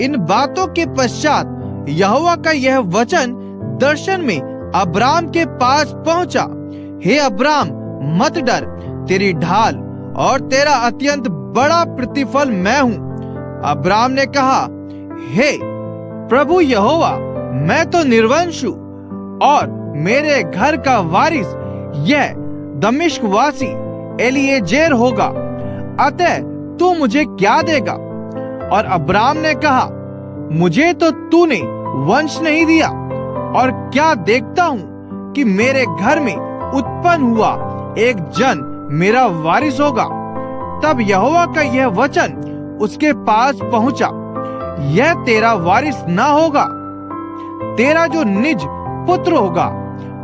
इन बातों के पश्चात यहोवा का यह वचन दर्शन में अब्राम के पास पहुंचा। हे अब्राम, मत डर, तेरी ढाल और तेरा अत्यंत बड़ा प्रतिफल मैं हूँ। अब्राम ने कहा, हे प्रभु यहोवा, मैं तो निर्वंश हूँ और मेरे घर का वारिस यह दमिश्क वासी एलीएजेर होगा, अतः तू मुझे क्या देगा? और अब्राम ने कहा, मुझे तो तूने वंश नहीं दिया, और क्या देखता हूँ कि मेरे घर में उत्पन्न हुआ एक जन मेरा वारिस होगा। तब यहोवा का यह वचन उसके पास पहुंचा, यह तेरा वारिस ना होगा, तेरा जो निज पुत्र होगा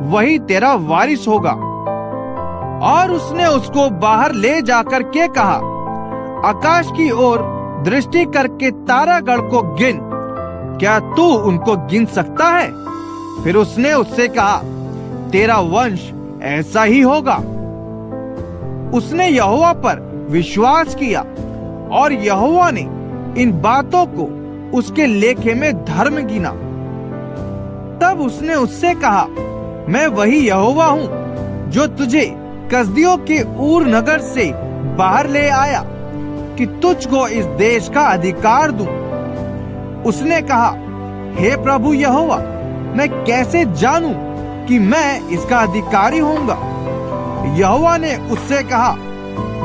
वही तेरा वारिस होगा। और उसने उसको बाहर ले जाकर के कहा, आकाश की ओर दृष्टि करके तारागण को गिन, क्या तू उनको गिन सकता है? फिर उसने उससे कहा, तेरा वंश ऐसा ही होगा। उसने यहोवा पर विश्वास किया और यहोवा ने इन बातों को उसके लेखे में धर्म गिना। तब उसने उससे कहा, मैं वही यहोवा हूँ जो तुझे कसदियों के ऊर नगर से बाहर ले आया कि तुझको इस देश का अधिकार दूं। उसने कहा, हे प्रभु यहोवा, मैं कैसे जानूं कि मैं इसका अधिकारी होऊंगा? यहोवा ने उससे कहा,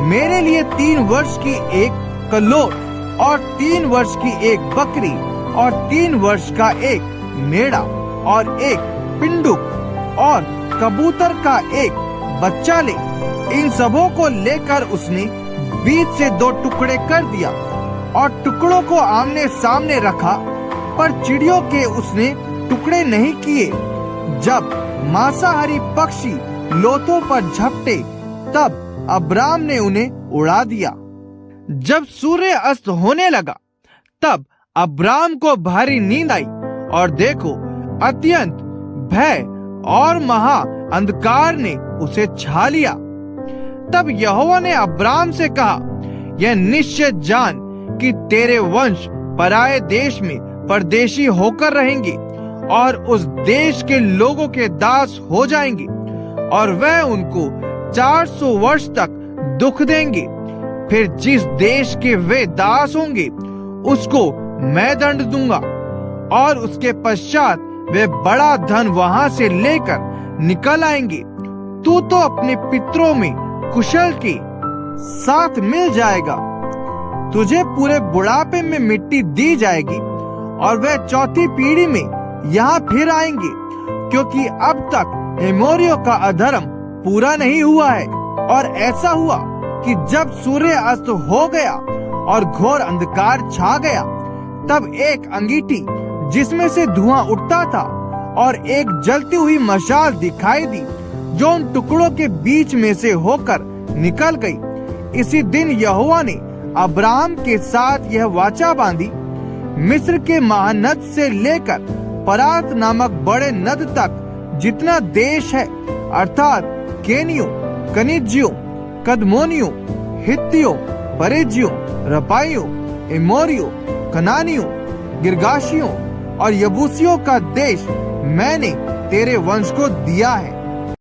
मेरे लिए 3 वर्ष की एक कलोर और 3 वर्ष की एक बकरी और 3 वर्ष का एक मेढ़ा और एक पिंडुक और कबूतर का एक बच्चा ले। इन सबों को लेकर उसने बीच से 2 टुकड़े कर दिया और टुकड़ों को आमने सामने रखा, पर चिड़ियों के उसने टुकड़े नहीं किए। जब मांसाहारी पक्षी लोथों पर झपटे, तब अब्राम ने उन्हें उड़ा दिया। जब सूर्य अस्त होने लगा, तब अब्राम को भारी नींद आई, और देखो, अत्यंत भय और महा अंधकार ने उसे छा लिया। तब यहोवा ने अब्राम से कहा, यह निश्चय जान कि तेरे वंश पराये देश में परदेशी होकर रहेंगे और उस देश के लोगों के दास हो जाएंगे, और वह उनको 400 वर्ष तक दुख देंगे। फिर जिस देश के वे दास होंगे उसको मैं दंड दूंगा, और उसके पश्चात वे बड़ा धन वहां से लेकर निकल आएंगे। तू तो अपने पितरों में कुशल के साथ मिल जाएगा। तुझे पूरे बुढ़ापे में मिट्टी दी जाएगी, और वह 4थी पीढ़ी में यहाँ फिर आएंगे, क्योंकि अब तक एमोरियों का अधर्म पूरा नहीं हुआ है। और ऐसा हुआ कि जब सूर्य अस्त हो गया और घोर अंधकार छा गया, तब एक अंगीठी जिसमें से धुआं उठता था और एक जलती हुई मशाल दिखाई दी, जो उन टुकड़ों के बीच में से होकर निकल गई। इसी दिन यहोवा ने अब्राहम के साथ यह वाचा बांधी, मिस्र के महानद से लेकर परात नामक बड़े नद तक जितना देश है, अर्थात केनियों, कनिज्जियों, कदमोनियों, हित्तियों, परिज्जियों, रपाइयों, एमोरियों, कनानियों, गिर्गाशियों और यबूसियों का देश मैंने तेरे वंश को दिया है।